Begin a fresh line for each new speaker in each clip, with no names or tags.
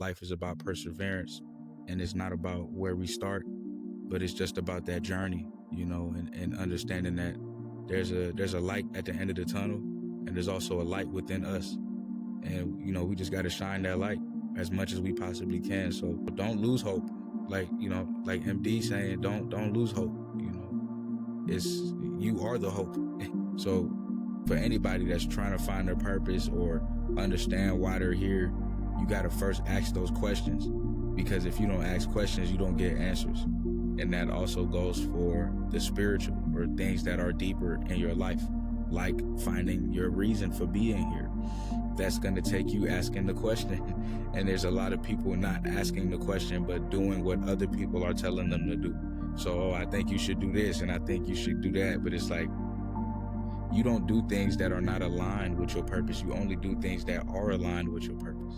life is about perseverance, and it's not about where we start, but it's just about that journey, and understanding that there's a light at the end of the tunnel, and there's also a light within us, and we just got to shine that light as much as we possibly can. So don't lose hope, like MD saying, don't lose hope. It's you are the hope. So for anybody that's trying to find their purpose or understand why they're here, you got to first ask those questions, because if you don't ask questions, you don't get answers. And that also goes for the spiritual or things that are deeper in your life, like finding your reason for being here. That's going to take you asking the question. And there's a lot of people not asking the question, but doing what other people are telling them to do. So, I think you should do this and I think you should do that. But it's like, you don't do things that are not aligned with your purpose. You only do things that are aligned with your purpose.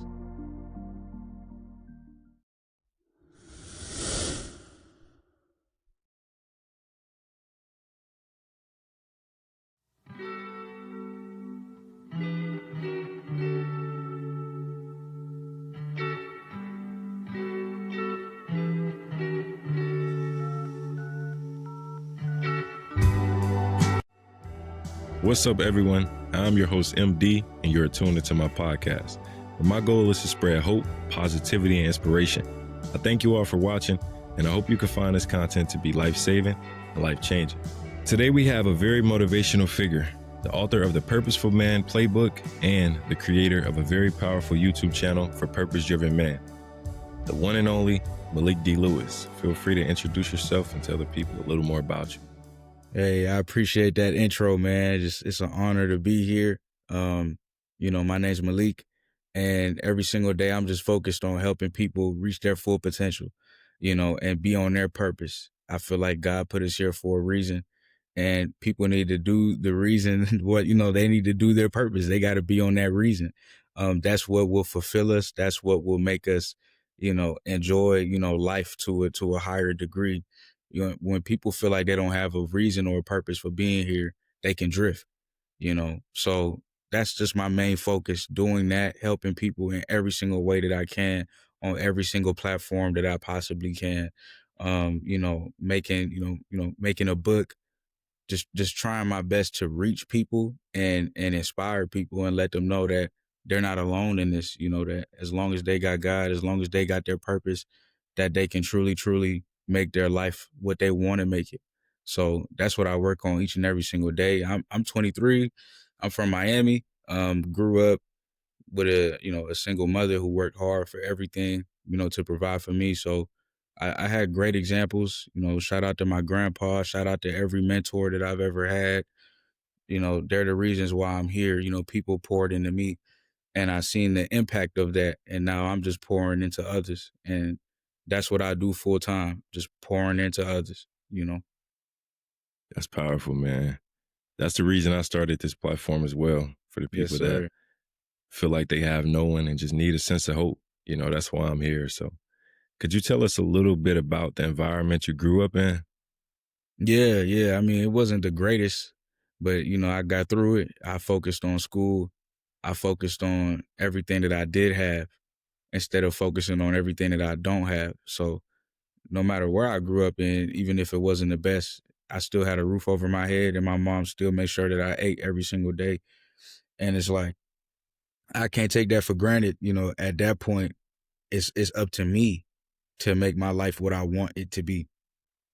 What's up, everyone? I'm your host, MD, and you're tuned into my podcast, where my goal is to spread hope, positivity, and inspiration. I thank you all for watching, and I hope you can find this content to be life-saving and life-changing. Today, we have a very motivational figure, the author of the Purposeful Man Playbook and the creator of a very powerful YouTube channel for purpose-driven men, the one and only Malique D. Lewis. Feel free to introduce yourself and tell the people a little more about you.
Hey, I appreciate that intro, man. It's an honor to be here. My name's Malique, and every single day I'm just focused on helping people reach their full potential, and be on their purpose. I feel like God put us here for a reason, and people need to do the reason they need to do their purpose. They got to be on that reason. That's what will fulfill us. That's what will make us, enjoy, life to a higher degree. When people feel like they don't have a reason or a purpose for being here, they can drift, So that's just my main focus, doing that, helping people in every single way that I can on every single platform that I possibly can. Making a book, just trying my best to reach people and inspire people and let them know that they're not alone in this, that as long as they got God, as long as they got their purpose, that they can truly, truly make their life what they want to make it. So that's what I work on each and every single day. I'm 23. I'm from Miami. Grew up with a single mother who worked hard for everything, to provide for me. So I had great examples, shout out to my grandpa, shout out to every mentor that I've ever had. They're the reasons why I'm here. People poured into me, and I seen the impact of that. And now I'm just pouring into others. And that's what I do full time, just pouring into others.
That's powerful, man. That's the reason I started this platform as well, for the
Yes,
people
sir.
that feel like they have no one and just need a sense of hope. That's why I'm here. So could you tell us a little bit about the environment you grew up in?
Yeah. I mean, it wasn't the greatest, but I got through it. I focused on school. I focused on everything that I did have instead of focusing on everything that I don't have. So no matter where I grew up in, even if it wasn't the best, I still had a roof over my head, and my mom still made sure that I ate every single day. And it's like, I can't take that for granted. At that point, it's up to me to make my life what I want it to be.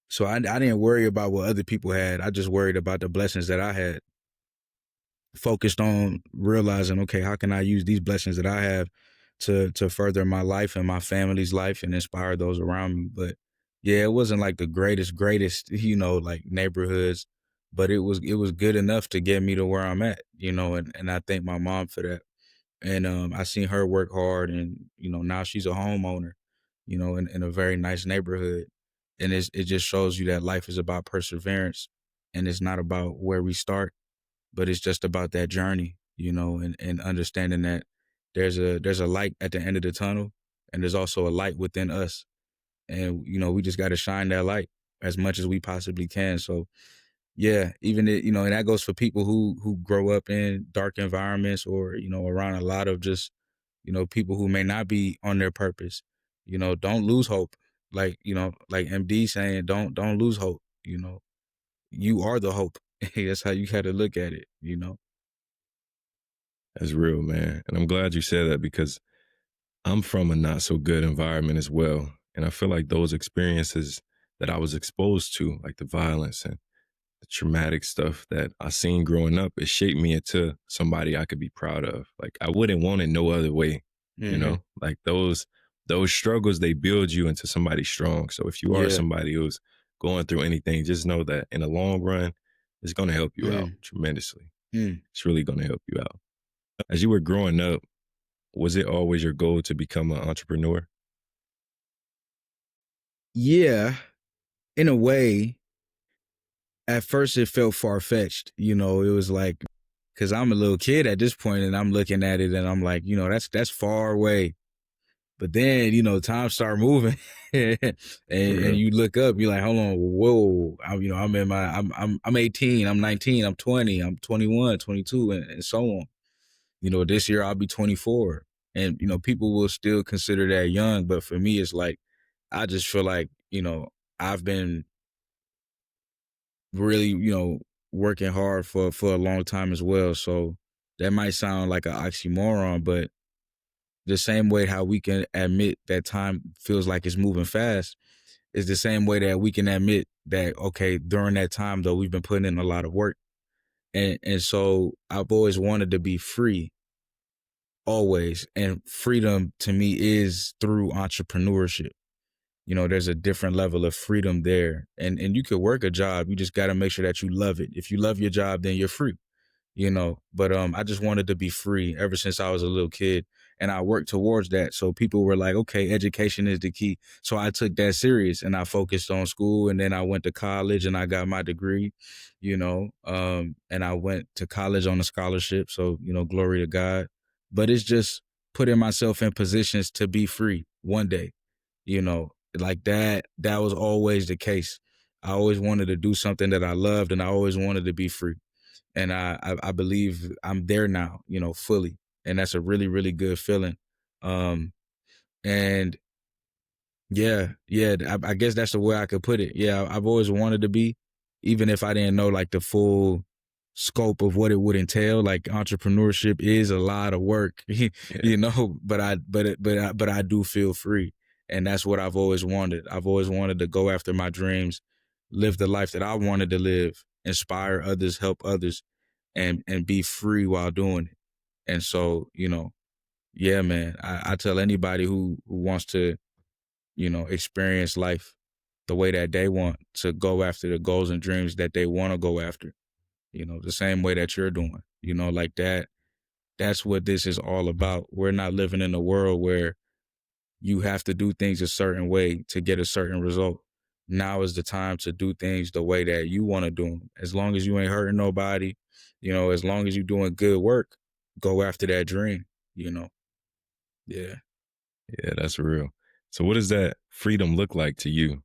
So I didn't worry about what other people had. I just worried about the blessings that I had. Focused on realizing, okay, how can I use these blessings that I have to further my life and my family's life and inspire those around me. But yeah, it wasn't like the greatest, like neighborhoods, but it was good enough to get me to where I'm at, and I thank my mom for that. And I seen her work hard, and now she's a homeowner, in a very nice neighborhood. And it just shows you that life is about perseverance, and it's not about where we start, but it's just about that journey, and understanding that there's a light at the end of the tunnel, and there's also a light within us. And, we just got to shine that light as much as we possibly can. So yeah, even and that goes for people who grow up in dark environments or, around a lot of just, people who may not be on their purpose. Don't lose hope. Like, like MD saying, don't lose hope. You are the hope. That's how you got to look at it.
That's real, man. And I'm glad you said that because I'm from a not so good environment as well. And I feel like those experiences that I was exposed to, like the violence and the traumatic stuff that I seen growing up, it shaped me into somebody I could be proud of. Like I wouldn't want it no other way,
Hmm.
Like those struggles, they build you into somebody strong. So if you are
Yeah.
somebody who's going through anything, just know that in the long run, it's gonna help you out
Mm.
tremendously.
Mm.
It's really gonna help you out. As you were growing up, was it always your goal to become an entrepreneur?
Yeah. In a way, at first it felt far fetched. It was like, because I'm a little kid at this point, and I'm looking at it, and I'm like, that's far away. But then, time start moving, and
For real.
you look up, you're like, hold on, whoa, I'm in my, I'm 18, I'm 19, I'm 20, I'm 21, 22, and so on. This year I'll be 24, and people will still consider that young, but for me, it's like, I just feel like, I've been really, working hard for a long time as well. So that might sound like an oxymoron, but the same way how we can admit that time feels like it's moving fast is the same way that we can admit that, okay, during that time though, we've been putting in a lot of work. And so I've always wanted to be free, always. And freedom to me is through entrepreneurship. There's a different level of freedom there. And you could work a job. You just got to make sure that you love it. If you love your job, then you're free. But I just wanted to be free ever since I was a little kid, and I worked towards that. So people were like, okay, education is the key. So I took that serious, and I focused on school, and then I went to college and I got my degree, and I went to college on a scholarship. So, glory to God. But it's just putting myself in positions to be free one day, like that was always the case. I always wanted to do something that I loved, and I always wanted to be free. And I believe I'm there now, fully. And that's a really, really good feeling. Um, and yeah, I guess that's the way I could put it. Yeah, I've always wanted to be, even if I didn't know like the full scope of what it would entail. Like entrepreneurship is a lot of work,
Yeah.
but I do feel free, and that's what I've always wanted. I've always wanted to go after my dreams, live the life that I wanted to live, inspire others, help others, and be free while doing it. And so, yeah, man, I tell anybody who wants to, experience life the way that they want, to go after the goals and dreams that they want to go after, the same way that you're doing, like that. That's what this is all about. We're not living in a world where you have to do things a certain way to get a certain result. Now is the time to do things the way that you want to do them. As long as you ain't hurting nobody, as long as you're doing good work, go after that dream, you know? Yeah.
Yeah, that's real. So what does that freedom look like to you?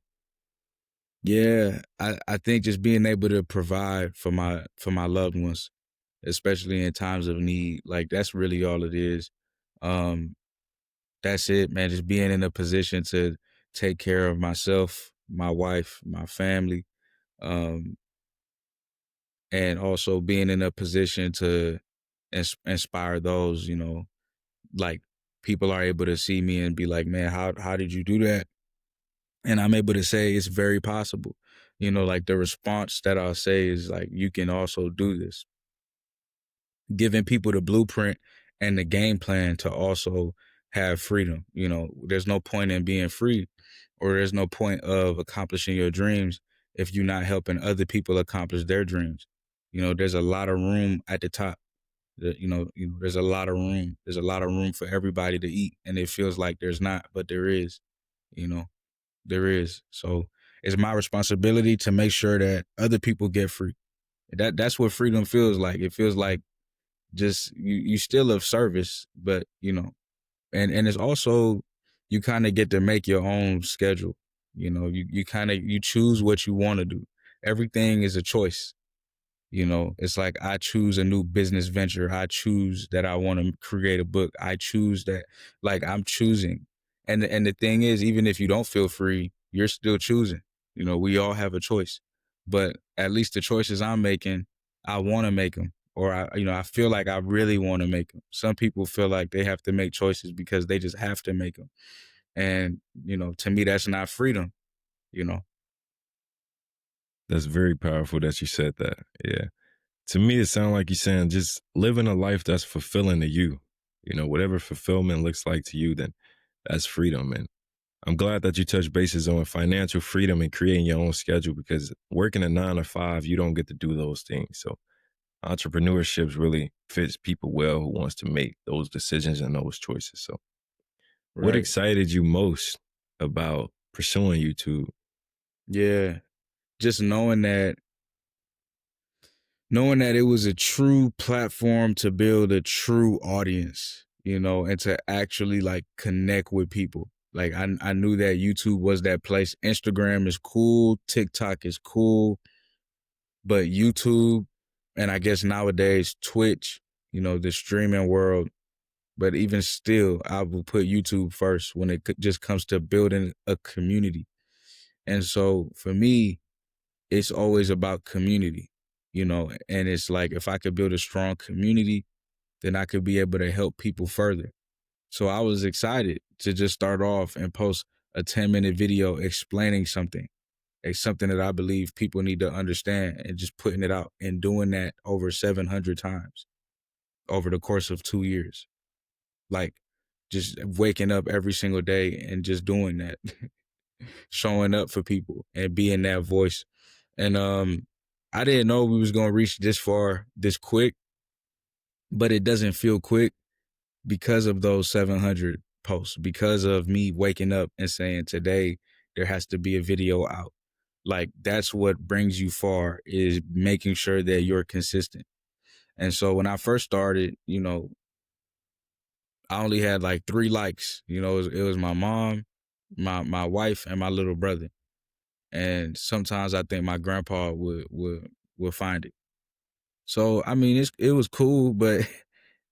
Yeah. I think just being able to provide for my loved ones, especially in times of need, like that's really all it is. Um, that's it, man. Just being in a position to take care of myself, my wife, my family, um, and also being in a position to inspire those, like people are able to see me and be like, man, how did you do that? And I'm able to say it's very possible. Like the response that I'll say is like, you can also do this. Giving people the blueprint and the game plan to also have freedom. There's no point in being free, or there's no point of accomplishing your dreams if you're not helping other people accomplish their dreams. There's a lot of room at the top. There's a lot of room. There's a lot of room for everybody to eat, and it feels like there's not, but there is. You know, there is. So it's my responsibility to make sure that other people get free. That's what freedom feels like. It feels like just you still of service, but and it's also, you kind of get to make your own schedule. You kind of, you choose what you want to do. Everything is a choice. It's like I choose a new business venture. I choose that I want to create a book. I choose that, like, I'm choosing. And the thing is, even if you don't feel free, you're still choosing. We all have a choice. But at least the choices I'm making, I want to make them, or I feel like I really want to make them. Some people feel like they have to make choices because they just have to make them. And, to me, that's not freedom, you know?
That's very powerful that you said that. Yeah. To me, it sounds like you're saying just living a life that's fulfilling to you. Whatever fulfillment looks like to you, then that's freedom. And I'm glad that you touched bases on financial freedom and creating your own schedule, because working a 9 to 5, you don't get to do those things. So entrepreneurship really fits people well who wants to make those decisions and those choices. So what
Right.
excited you most about pursuing YouTube?
Yeah. Just knowing that it was a true platform to build a true audience, and to actually like connect with people. Like I knew that YouTube was that place. Instagram is cool, TikTok is cool, but YouTube, and I guess nowadays Twitch, the streaming world. But even still, I will put YouTube first when it just comes to building a community. And so for me, it's always about community, and it's like if I could build a strong community, then I could be able to help people further. So I was excited to just start off and post a 10-minute video explaining something, something that I believe people need to understand, and just putting it out and doing that over 700 times over the course of 2 years. Like just waking up every single day and just doing that, showing up for people and being that voice. And I didn't know we was gonna reach this far this quick, but it doesn't feel quick because of those 700 posts, because of me waking up and saying today there has to be a video out. Like that's what brings you far, is making sure that you're consistent. And so when I first started, I only had like 3 likes. It was my mom, my wife, and my little brother. And sometimes I think my grandpa would find it. So I mean, it was cool, but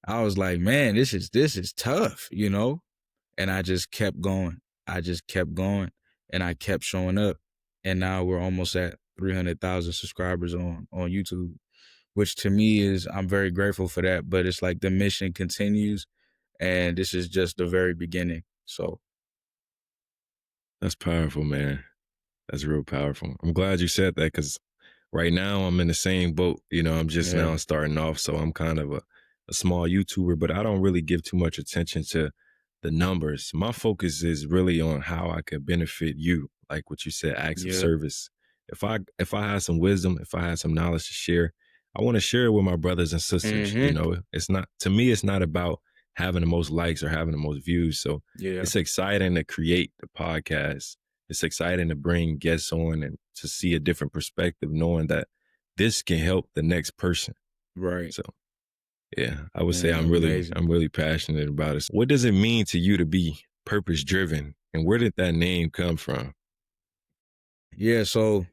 I was like, man, this is tough. And I just kept going. I just kept going, and I kept showing up. And now we're almost at 300,000 subscribers on YouTube, which to me is, I'm very grateful for that. But it's like the mission continues, and this is just the very beginning. So
That's powerful, man. That's real powerful. I'm glad you said that, because right now I'm in the same boat. I'm just
yeah,
now starting off, so I'm kind of a small YouTuber, but I don't really give too much attention to the numbers. My focus is really on how I could benefit you, like what you said, acts of
yeah,
service. If I had some wisdom, if I had some knowledge to share, I want to share it with my brothers and sisters.
mm-hmm,
It's not, to me, it's not about having the most likes or having the most views. So
yeah,
it's exciting to create the podcast. It's exciting to bring guests on and to see a different perspective, knowing that this can help the next person.
right,
So yeah, I would say
man,
I'm
amazing.
really passionate about it. What does it mean to you to be purpose driven, and where did that name come from?
Yeah, so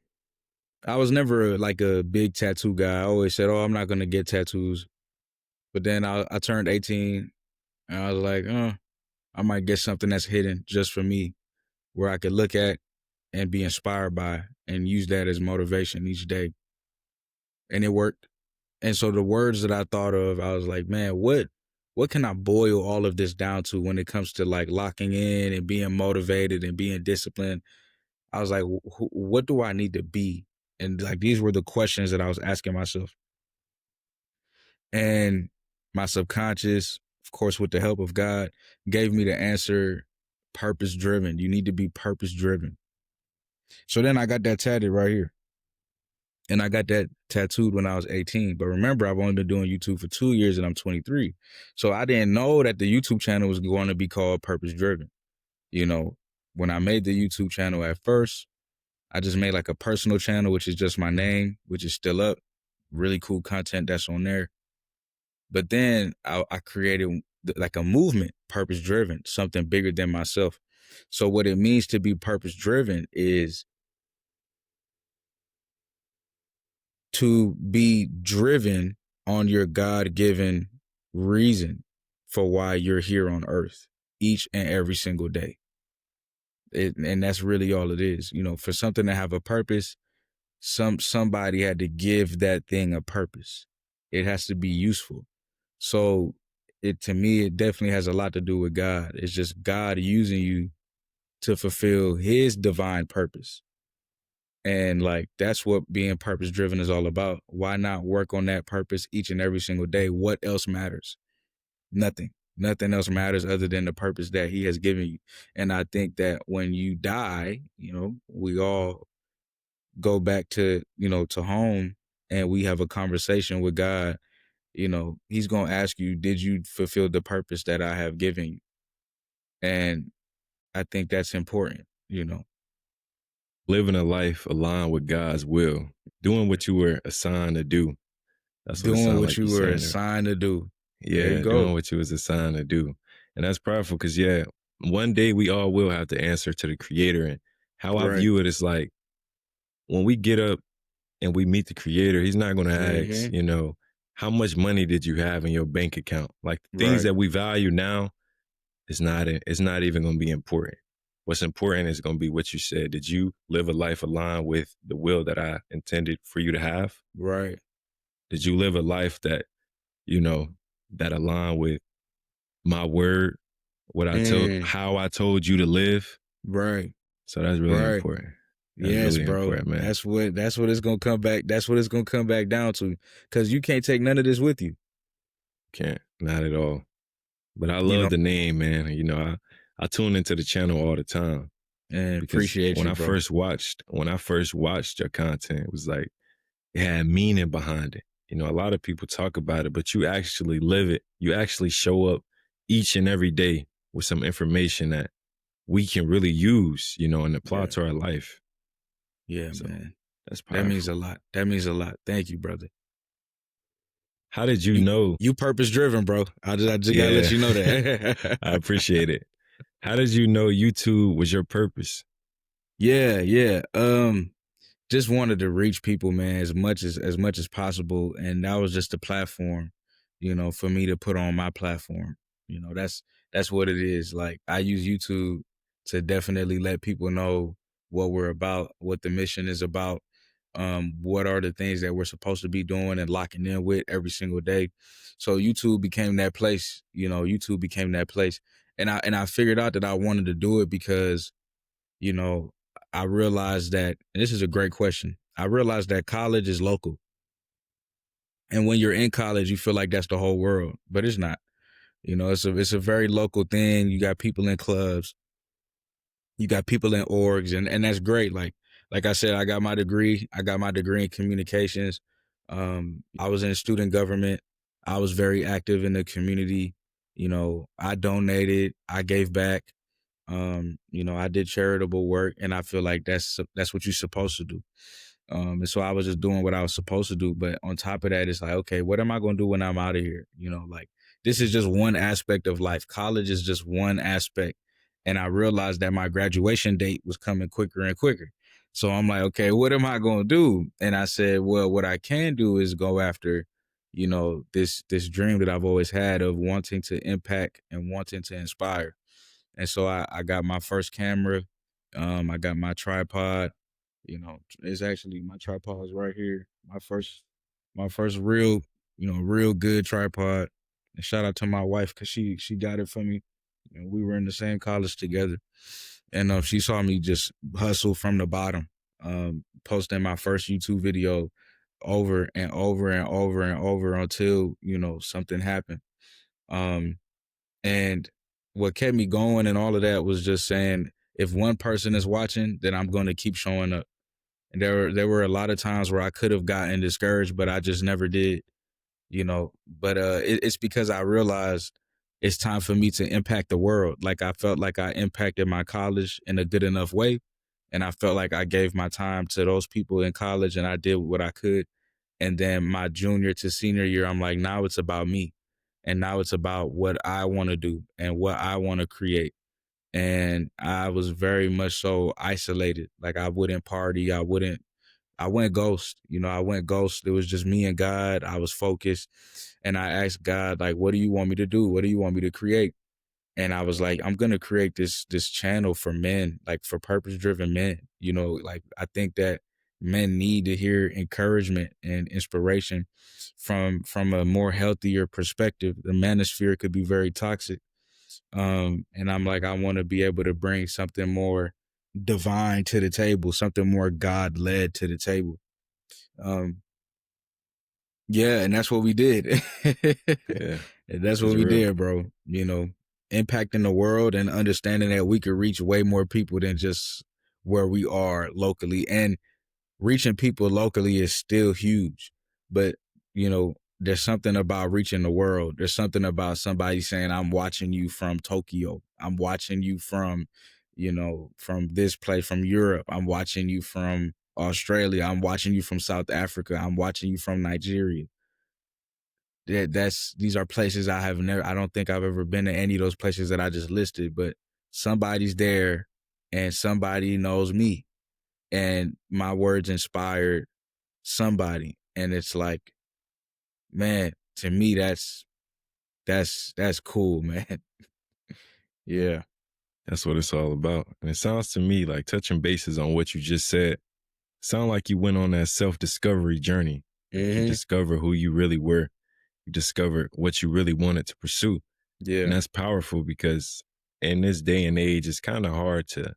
I was never like a big tattoo guy. I always said, "Oh, I'm not gonna get tattoos." But then I turned 18, and I was like, I might get something that's hidden just for me, where I could look at and be inspired by, and use that as motivation each day." And it worked. And so the words that I thought of, I was like, man, what can I boil all of this down to when it comes to like locking in and being motivated and being disciplined? I was like, what do I need to be? And like these were the questions that I was asking myself. And my subconscious, of course, with the help of God, gave me the answer: purpose driven. You need to be purpose driven. So then I got that tatted right here. And I got that tattooed when I was 18. But remember, I've only been doing YouTube for 2 years and I'm 23. So I didn't know that the YouTube channel was going to be called Purpose Driven. You know, when I made the YouTube channel at first, I just made like a personal channel, which is just my name, which is still up. Really cool content that's on there. But then I created like a movement, purpose driven, something bigger than myself. So what it means to be purpose driven is to be driven on your God-given reason for why you're here on earth each and every single day. And that's really all it is. You know, for something to have a purpose, somebody had to give that thing a purpose. It has to be useful. So it, to me, it definitely has a lot to do with God. It's just God using you to fulfill his divine purpose. And like that's what being purpose driven is all about. Why not work on that purpose each and every single day? What else matters? Nothing. Nothing else matters other than the purpose that he has given you. And I think that when you die, you know, we all go back to, you know, to home, and we have a conversation with God. You know, he's going to ask you, did you fulfill the purpose that I have given you? And I think that's important, you know.
Living a life aligned with God's will, doing what you were assigned to do. That's what it
Doing
sounds
what
like you're
you were
saying there.
assigned to do. There you
Yeah, doing
go.
what you was assigned to do. And that's powerful because, yeah, one day we all will have to answer to the creator. And how I
Right.
view it is like when we get up and we meet the creator, he's not going to ask,
Mm-hmm.
you know, how much money did you have in your bank account? Like the things
Right.
that we value now, it's not even going to be important. What's important is going to be what you said. Did you live a life aligned with the will that I intended for you to have?
Right.
Did you live a life that, you know, that aligned with my word,
Mm.
how I told you to live?
Right.
So that's really
Right.
important. That's
Yes,
really
bro.
important, man.
That's what it's gonna come back. That's what it's gonna come back down to. Cause you can't take none of this with you.
Can't, not at all. But I
You
love
know,
the name, man. You know, I tune into the channel all the time
and
because
appreciate you, bro.
when I first watched your content, it was like it had meaning behind it. You know, a lot of people talk about it, but you actually live it. You actually show up each and every day with some information that we can really use, you know, and apply
Yeah.
to our life.
Yeah,
So
man.
that's
That means
powerful.
a lot. That means a lot. Thank you, brother.
How did you
You
know?
you purpose driven, bro. I just gotta let
Yeah,
you know that.
I appreciate it. How did you know YouTube was your purpose?
Yeah, yeah. Just wanted to reach people, man, as much as possible, and that was just the platform, you know, for me to put on my platform. You know, that's what it is. Like I use YouTube to definitely let people know what we're about, what the mission is about, what are the things that we're supposed to be doing and locking in with every single day. So YouTube became that place. You know, YouTube became that place, and I figured out that I wanted to do it because, you know, I realized that, and this is a great question. I realized that college is local. And when you're in college, you feel like that's the whole world, but it's not. You know, it's a very local thing. You got people in clubs, you got people in orgs, and that's great. Like I said, I got my degree. I got my degree in communications. I was in student government. I was very active in the community. You know, I donated, I gave back. You know, I did charitable work, and I feel like that's what you're supposed to do. And so I was just doing what I was supposed to do. But on top of that, it's like, okay, what am I going to do when I'm out of here? You know, like this is just one aspect of life. College is just one aspect. And I realized that my graduation date was coming quicker and quicker. So I'm like, okay, what am I going to do? And I said, well, what I can do is go after, you know, this dream that I've always had of wanting to impact and wanting to inspire. And so I got my first camera. I got my tripod. You know, it's actually my tripod is right here. My first real, you know, real good tripod. And shout out to my wife because she got it for me. You know, we were in the same college together. And she saw me just hustle from the bottom, posting my first YouTube video over and over and over and over until, you know, something happened. Um, and what kept me going and all of that was just saying, if one person is watching, then I'm going to keep showing up. And there were a lot of times where I could have gotten discouraged, but I just never did, you know. But it's because I realized it's time for me to impact the world. Like I felt like I impacted my college in a good enough way, and I felt like I gave my time to those people in college, and I did what I could. And then my junior to senior year, I'm like, now it's about me, and now it's about what I want to do and what I want to create. And I was very much so isolated. Like I wouldn't party, I wouldn't I went ghost. I went ghost. It was just me and God. I was focused, and I asked God, like, what do you want me to do? What do you want me to create? And I was like, I'm gonna create this channel for men, like for purpose-driven men. Like I think that men need to hear encouragement and inspiration from a more healthier perspective. The manosphere could be very toxic. And I'm like, I want to be able to bring something more divine to the table, something more God led to the table. Um, yeah, and that's what we did.
Yeah,
And that's what
it's
we
real.
did, bro. Impacting the world and understanding that we could reach way more people than just where we are locally. And reaching people locally is still huge. But, there's something about reaching the world. There's something about somebody saying, I'm watching you from Tokyo. I'm watching you from this place, from Europe. I'm watching you from Australia. I'm watching you from South Africa. I'm watching you from Nigeria. These are places I don't think I've ever been to any of those places that I just listed, but somebody's there and somebody knows me, and my words inspired somebody. And it's like, man, to me, that's cool, man. Yeah.
That's what it's all about. And it sounds to me like, touching bases on what you just said, sound like you went on that self-discovery journey. You
Mm-hmm.
discover who you really were. You discover what you really wanted to pursue. And
Yeah.
that's powerful, because in this day and age, it's kind of hard to,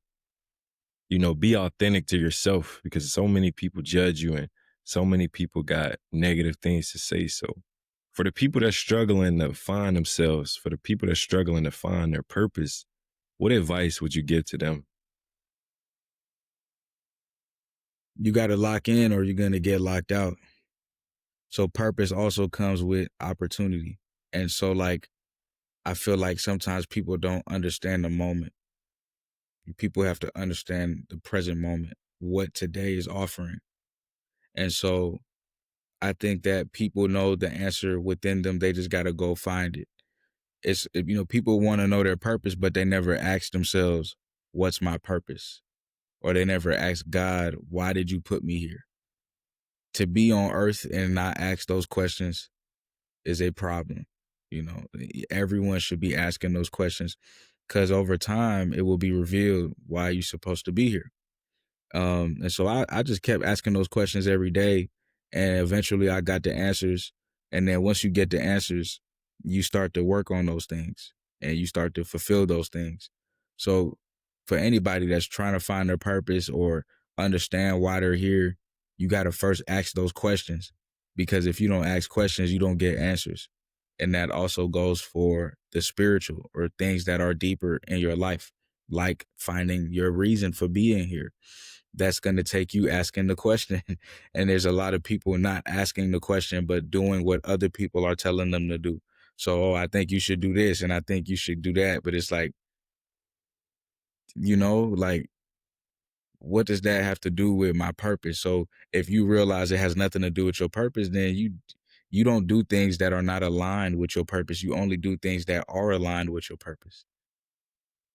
be authentic to yourself, because so many people judge you and so many people got negative things to say. So for the people that's struggling to find themselves, for the people that's struggling to find their purpose, what advice would you give to them?
You got to lock in or you're going to get locked out. So purpose also comes with opportunity. And so, like, I feel like sometimes people don't understand the moment. People have to understand the present moment, what today is offering. And so I think that people know the answer within them. They just got to go find it. People want to know their purpose, but they never ask themselves, what's my purpose? Or they never ask God, why did you put me here? To be on earth and not ask those questions is a problem. Everyone should be asking those questions, because over time it will be revealed why you're supposed to be here. And so I just kept asking those questions every day, and eventually I got the answers. And then once you get the answers, you start to work on those things and you start to fulfill those things. So for anybody that's trying to find their purpose or understand why they're here, you got to first ask those questions, because if you don't ask questions, you don't get answers. And that also goes for the spiritual or things that are deeper in your life, like finding your reason for being here. That's going to take you asking the question. And there's a lot of people not asking the question, but doing what other people are telling them to do. So, I think you should do this and I think you should do that. But it's like, like, what does that have to do with my purpose? So if you realize it has nothing to do with your purpose, then you don't do things that are not aligned with your purpose. You only do things that are aligned with your purpose.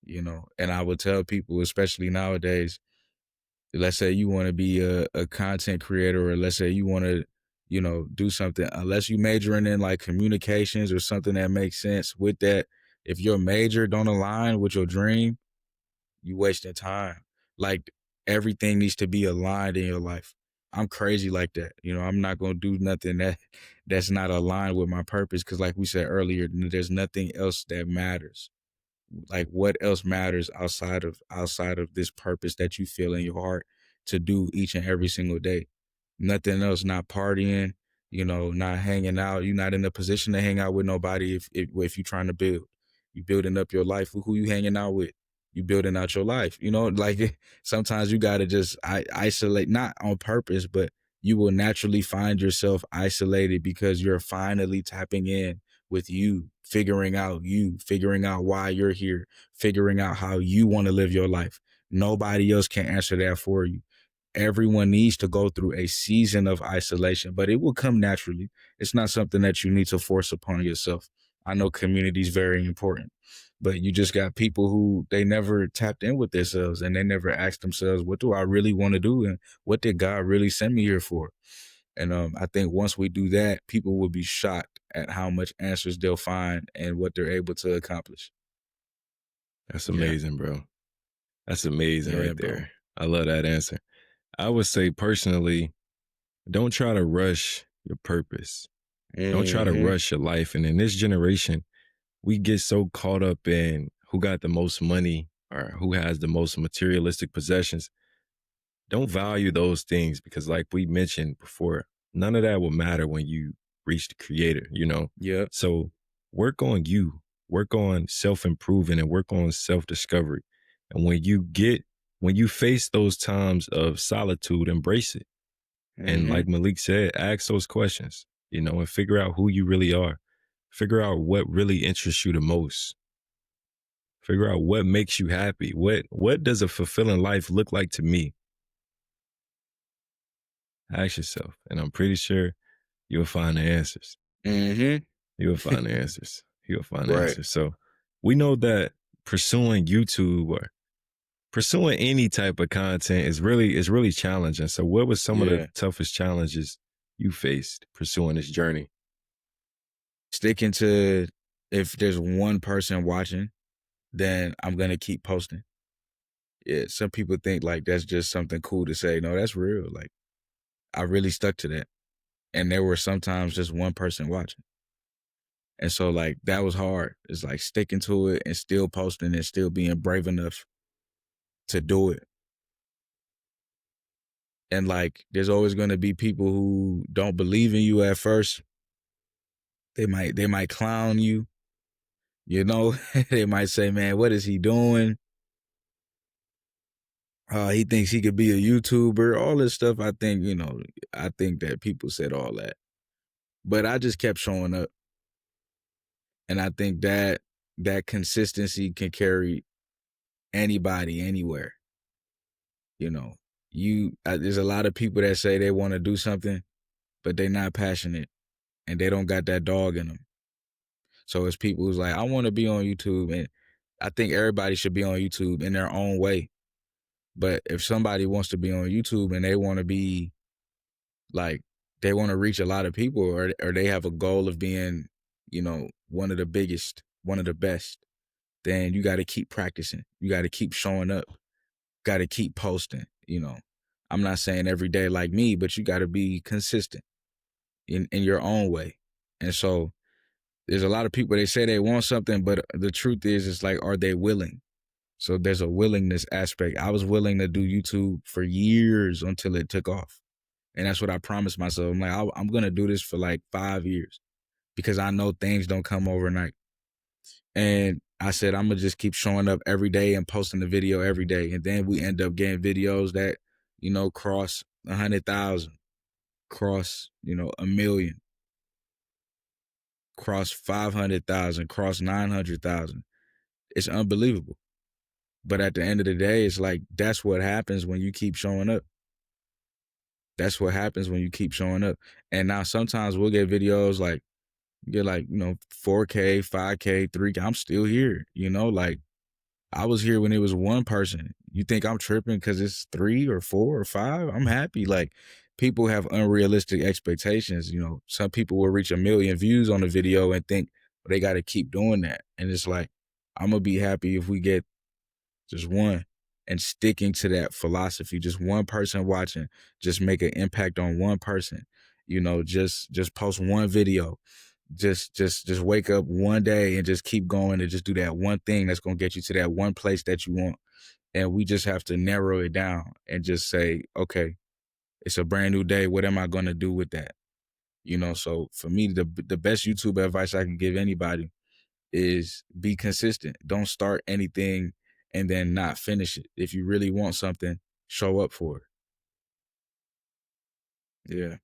And I would tell people, especially nowadays, let's say you want to be a content creator, or let's say you want to, do something, unless you majoring in like communications or something that makes sense with that. If your major don't align with your dream, you wasting time. Like, everything needs to be aligned in your life. I'm crazy like that. I'm not going to do nothing that's not aligned with my purpose. Cause like we said earlier, there's nothing else that matters. Like, what else matters outside of this purpose that you feel in your heart to do each and every single day? Nothing else. Not partying, not hanging out. You're not in a position to hang out with nobody if you're trying to build. You building up your life. Who you hanging out with? You building out your life. Like, sometimes you gotta just isolate, not on purpose, but you will naturally find yourself isolated because you're finally tapping in with you, figuring out why you're here, figuring out how you want to live your life. Nobody else can answer that for you. Everyone needs to go through a season of isolation, but it will come naturally. It's not something that you need to force upon yourself. I know community is very important. But you just got people who they never tapped in with themselves and they never asked themselves, what do I really want to do? And what did God really send me here for? And I think once we do that, people will be shocked at how much answers they'll find and what they're able to accomplish.
That's
Yeah.
amazing, bro. That's amazing
Yeah,
right
bro.
there. I love that answer. I would say personally, don't try to rush your purpose. Don't try to
Mm-hmm.
rush your life. And in this generation, we get so caught up in who got the most money or who has the most materialistic possessions. Don't value those things because, like we mentioned before, none of that will matter when you reach the creator, you know?
Yep.
So work on you, work on self improving and work on self discovery. And when you face those times of solitude, embrace it. And
Mm-hmm.
like Malik said, ask those questions, you know, and figure out who you really are. Figure out what really interests you the most. Figure out what makes you happy. What does a fulfilling life look like to me? Ask yourself. And I'm pretty sure you'll find the answers.
Mm-hmm.
You'll find the answers. You'll find the
Right.
answers. So we know that pursuing YouTube or pursuing any type of content is really challenging. So what was some of the
Yeah.
toughest challenges you faced pursuing this journey?
Sticking to, if there's one person watching, then I'm gonna keep posting. Yeah. Some people think like that's just something cool to say. No, that's real. Like I really stuck to that. And there were sometimes just one person watching. And so like that was hard. It's like sticking to it and still posting and still being brave enough to do it. And like there's always gonna be people who don't believe in you at first. They might clown you, you know. They might say, man, what is he doing? He thinks he could be a YouTuber, all this stuff. I think, I think that people said all that. But I just kept showing up. And I think that that consistency can carry anybody anywhere. You know, there's a lot of people that say they want to do something, but they're not passionate and they don't got that dog in them. So it's people who's like, I want to be on YouTube, and I think everybody should be on YouTube in their own way. But if somebody wants to be on YouTube and they want to be like, they want to reach a lot of people, or they have a goal of being, one of the biggest, one of the best, then you got to keep practicing. You got to keep showing up. Got to keep posting. I'm not saying every day like me, but you got to be consistent in your own way. And so there's a lot of people, they say they want something, but the truth is, it's like, are they willing? So there's a willingness aspect. I was willing to do YouTube for years until it took off. And that's what I promised myself. I'm like, I'm going to do this for like 5 years because I know things don't come overnight. And I said, I'm going to just keep showing up every day and posting the video every day. And then we end up getting videos that, cross 100,000, cross, 1 million, cross 500,000, cross 900,000. It's unbelievable. But at the end of the day, it's like, that's what happens when you keep showing up. That's what happens when you keep showing up. And now sometimes we'll get videos like, 4K, 5K, 3K. I'm still here, like I was here when it was one person. You think I'm tripping because it's 3 or 4 or 5? I'm happy. Like people have unrealistic expectations. Some people will reach 1 million views on a video and think they got to keep doing that. And it's like, I'm going to be happy if we get just one, and sticking to that philosophy, just one person watching, just make an impact on one person, just post one video, just wake up one day and just keep going and just do that one thing that's going to get you to that one place that you want. And we just have to narrow it down and just say, okay, it's a brand new day. What am I going to do with that? So for me, the best YouTube advice I can give anybody is be consistent. Don't start anything and then not finish it. If you really want something, show up for it. Yeah.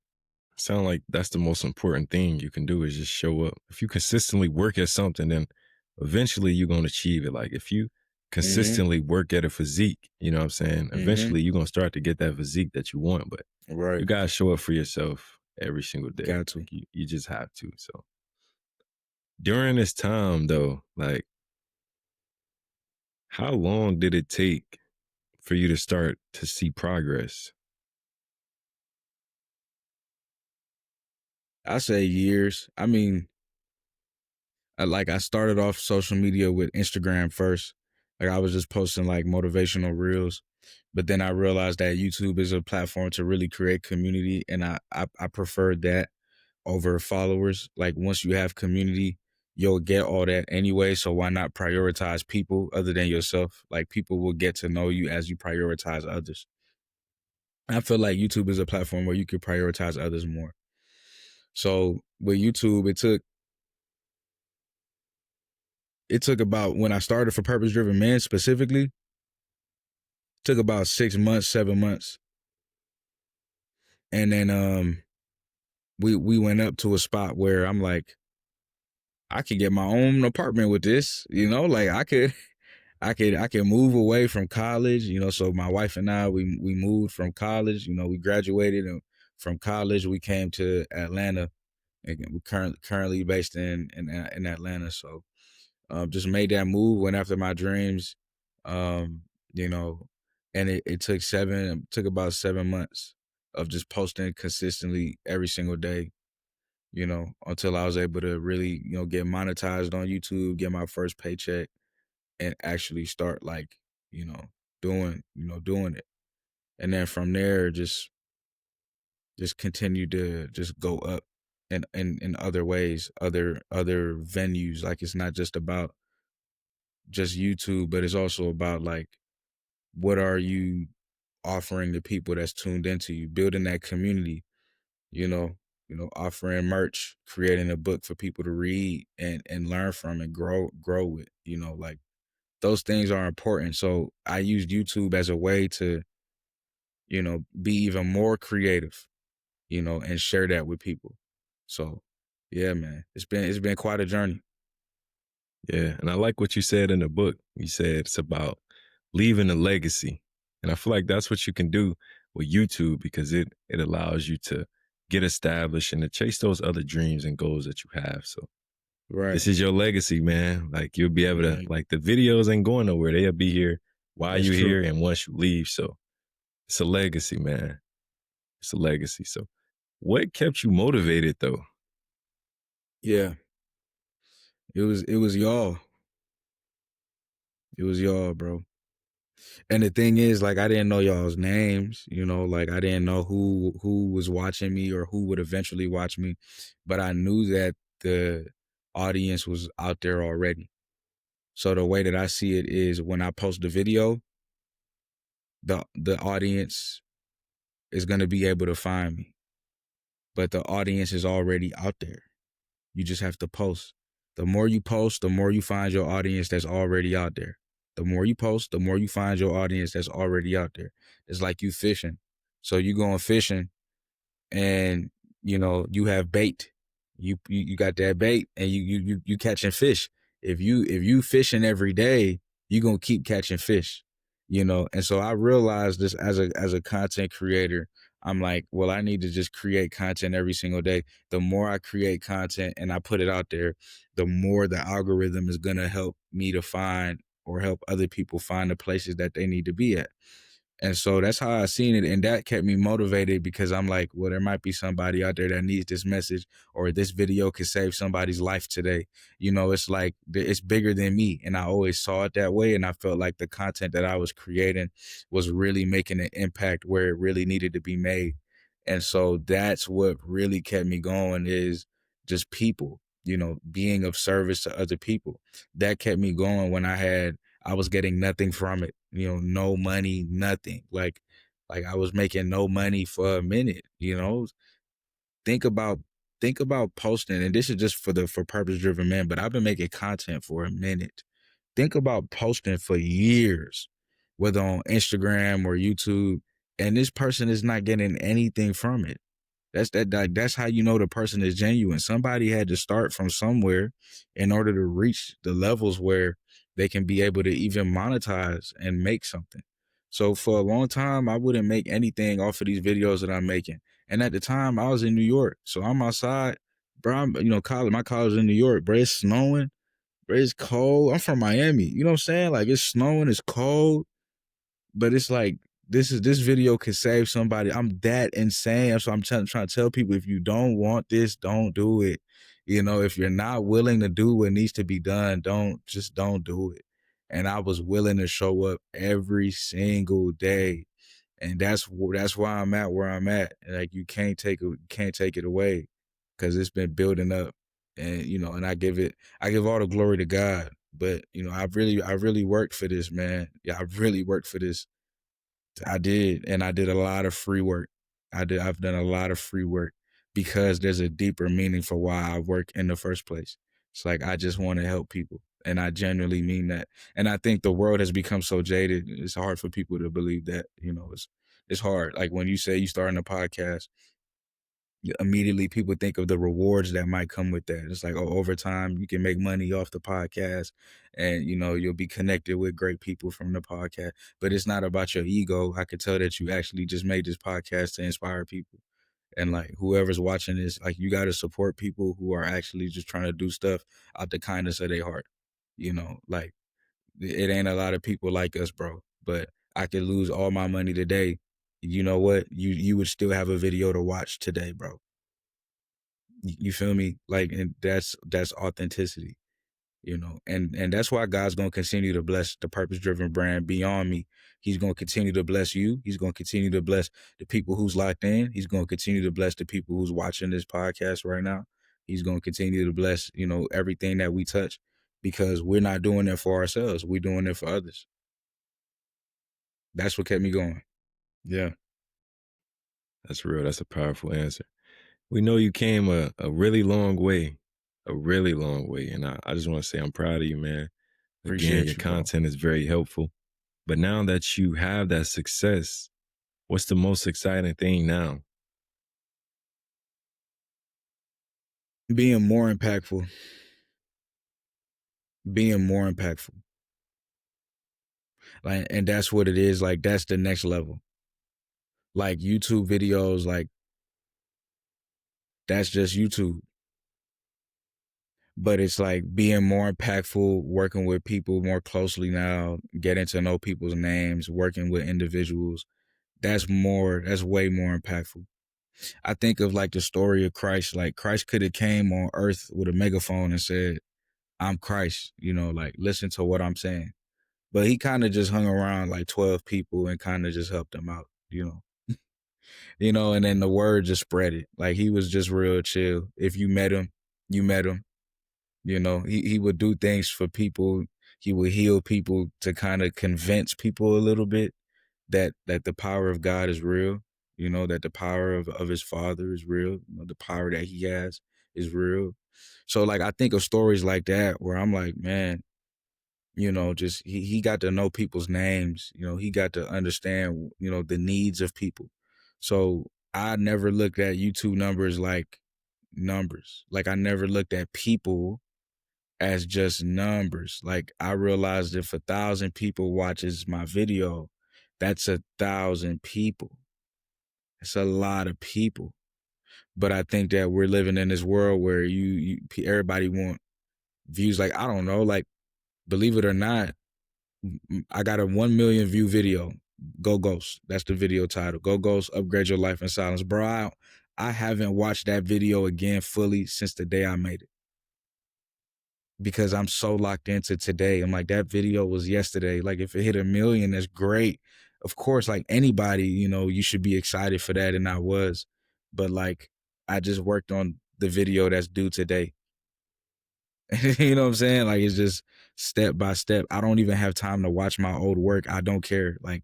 Sound like that's the most important thing you can do is just show up. If you consistently work at something, then eventually you're gonna achieve it. Like if you
Mm-hmm.
consistently work at a physique, you know what I'm saying?
Mm-hmm.
Eventually you're gonna start to get that physique that you want, but you
Right.
gotta show up for yourself every single day.
Got to.
Like you just have to. So during this time though, like How long did it take for you to start to see progress?
I say years. I mean, I started off social media with Instagram first. Like I was just posting like motivational reels, but then I realized that YouTube is a platform to really create community, and I preferred that over followers. Like once you have community, you'll get all that anyway. So why not prioritize people other than yourself? Like people will get to know you as you prioritize others. I feel like YouTube is a platform where you could prioritize others more. So with YouTube, it took about, when I started for Purpose Driven Men specifically, took about 6 months, 7 months. And then we went up to a spot where I'm like, I could get my own apartment with this, like I could move away from college, so my wife and I, we moved from college, we graduated, and from college we came to Atlanta, and we're currently based in Atlanta. So just made that move, went after my dreams, um, you know, and it took about 7 months of just posting consistently every single day, until I was able to really, get monetized on YouTube, get my first paycheck, and actually start like, you know, doing it. And then from there, just continue to just go up in other ways, other venues. Like it's not just about just YouTube, but it's also about like, what are you offering the people that's tuned into you, building that community, you know, offering merch, creating a book for people to read and learn from and grow with, like those things are important. So I used YouTube as a way to, be even more creative, and share that with people. So yeah, man, it's been quite a journey.
Yeah, and I like what you said in the book. You said it's about leaving a legacy. And I feel like that's what you can do with YouTube because it allows you to get established and to chase those other dreams and goals that you have. So
Right.
this is your legacy, man. Like you'll be able to,
Yeah,
like, the videos ain't going nowhere. They'll be here while
that's
you're
true.
here and once you leave. So it's a legacy, man. It's a legacy. So what kept you motivated though?
Yeah. It was y'all. It was y'all, bro. And the thing is, like, I didn't know y'all's names, like I didn't know who was watching me or who would eventually watch me, but I knew that the audience was out there already. So the way that I see it is, when I post the video, the audience is gonna be able to find me, but the audience is already out there. You just have to post. The more you post, the more you find your audience that's already out there. The more you post, the more you find your audience that's already out there. It's like you fishing. So you going fishing, and you have bait. You got that bait, and you catching fish. If you fishing every day, you gonna keep catching fish. And so I realized this as a content creator. I'm like, well, I need to just create content every single day. The more I create content and I put it out there, the more the algorithm is gonna help me to find, or help other people find, the places that they need to be at. And so that's how I seen it. And that kept me motivated, because I'm like, well, there might be somebody out there that needs this message, or this video could save somebody's life today. It's like, it's bigger than me. And I always saw it that way. And I felt like the content that I was creating was really making an impact where it really needed to be made. And so that's what really kept me going, is just people, being of service to other people. That kept me going when I was getting nothing from it, no money, nothing. Like I was making no money for a minute. Think about think about posting, and this is just for Purpose Driven Men, but I've been making content for a minute. Think about posting for years, whether on Instagram or YouTube, and this person is not getting anything from it. That's how you know the person is genuine. Somebody had to start from somewhere in order to reach the levels where they can be able to even monetize and make something. So for a long time, I wouldn't make anything off of these videos that I'm making. And at the time, I was in New York, so I'm outside, bro. College. My college in New York, bro. It's snowing. But it's cold. I'm from Miami. You know what I'm saying? Like it's snowing, it's cold, but it's like this video could save somebody. I'm that insane. So I'm trying to tell people, if you don't want this, don't do it. You know, if you're not willing to do what needs to be done, don't do it. And I was willing to show up every single day, and that's why I'm at where I'm at. Like you can't take it away, because it's been building up, and you know, and I give all the glory to God. But you know, I really worked for this, man. Yeah, I really worked for this. I did, and I did a lot of free work. I've done a lot of free work because there's a deeper meaning for why I work in the first place. It's like I just want to help people, and I genuinely mean that. And I think the world has become so jaded; it's hard for people to believe that. You know, it's hard. Like when you say you starting a podcast, immediately people think of the rewards that might come with that. It's like, oh, over time you can make money off the podcast, and you know you'll be connected with great people from the podcast. But it's not about your ego. I could tell that you actually just made this podcast to inspire people. And like whoever's watching this, like you got to support people who are actually just trying to do stuff out the kindness of their heart. You know, like it ain't a lot of people like us, bro. But I could lose all my money today. You know what? You would still have a video to watch today, bro. You feel me? Like, and that's authenticity, you know. And that's why God's gonna continue to bless the purpose driven brand beyond me. He's gonna continue to bless you. He's gonna continue to bless the people who's locked in. He's gonna continue to bless the people who's watching this podcast right now. He's gonna continue to bless, you know, everything that we touch, because we're not doing it for ourselves. We're doing it for others. That's what kept me going. Yeah.
That's real. That's a powerful answer. We know you came a really long way. And I just want to say I'm proud of you, man. Again, your
Appreciate you, bro.
content is very helpful. But now that you have that success, what's the most exciting thing now?
Being more impactful. Being more impactful. Like, and that's what it is. Like, that's the next level. Like YouTube videos, like that's just YouTube. But it's like being more impactful, working with people more closely now, getting to know people's names, working with individuals. That's way more impactful. I think of like the story of Christ. Like Christ could have came on earth with a megaphone and said, I'm Christ, you know, like listen to what I'm saying. But he kind of just hung around like 12 people and kind of just helped them out, you know. You know, and then the word just spread it. Like he was just real chill. If you met him, you met him. You know, he would do things for people. He would heal people to kind of convince people a little bit that the power of God is real. You know, that the power of his father is real. You know, the power that he has is real. So like I think of stories like that where I'm like, man, you know, just he got to know people's names. You know, he got to understand, you know, the needs of people. So I never looked at YouTube numbers like numbers. Like I never looked at people as just numbers. Like I realized if 1,000 people watches my video, that's 1,000 people. It's a lot of people. But I think that we're living in this world where everybody want views. Like I don't know, like believe it or not, I got a 1 million view video. Go Ghost. That's the video title. Go Ghost, upgrade your life in silence. Bro, I haven't watched that video again fully since the day I made it, because I'm so locked into today. I'm like, that video was yesterday. Like if it hit 1 million, that's great. Of course, like anybody, you know, you should be excited for that. And I was, but like, I just worked on the video that's due today. You know what I'm saying? Like, it's just step by step. I don't even have time to watch my old work. I don't care. Like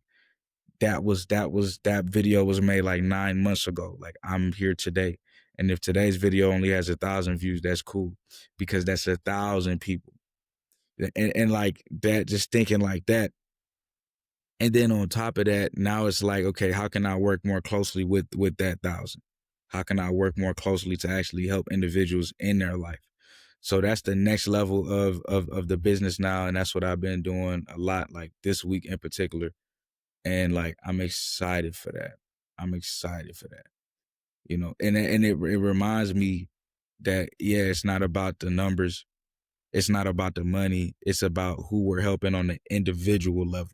that video was made like 9 months ago. Like I'm here today. And if today's video only has 1,000 views, that's cool, because that's 1,000 people. And like that, just thinking like that. And then on top of that, now it's like, okay, how can I work more closely with that 1,000? How can I work more closely to actually help individuals in their life? So that's the next level of the business now. And that's what I've been doing a lot, like this week in particular. And like, I'm excited for that. I'm excited for that, you know, and it reminds me that, yeah, it's not about the numbers. It's not about the money. It's about who we're helping on the individual level.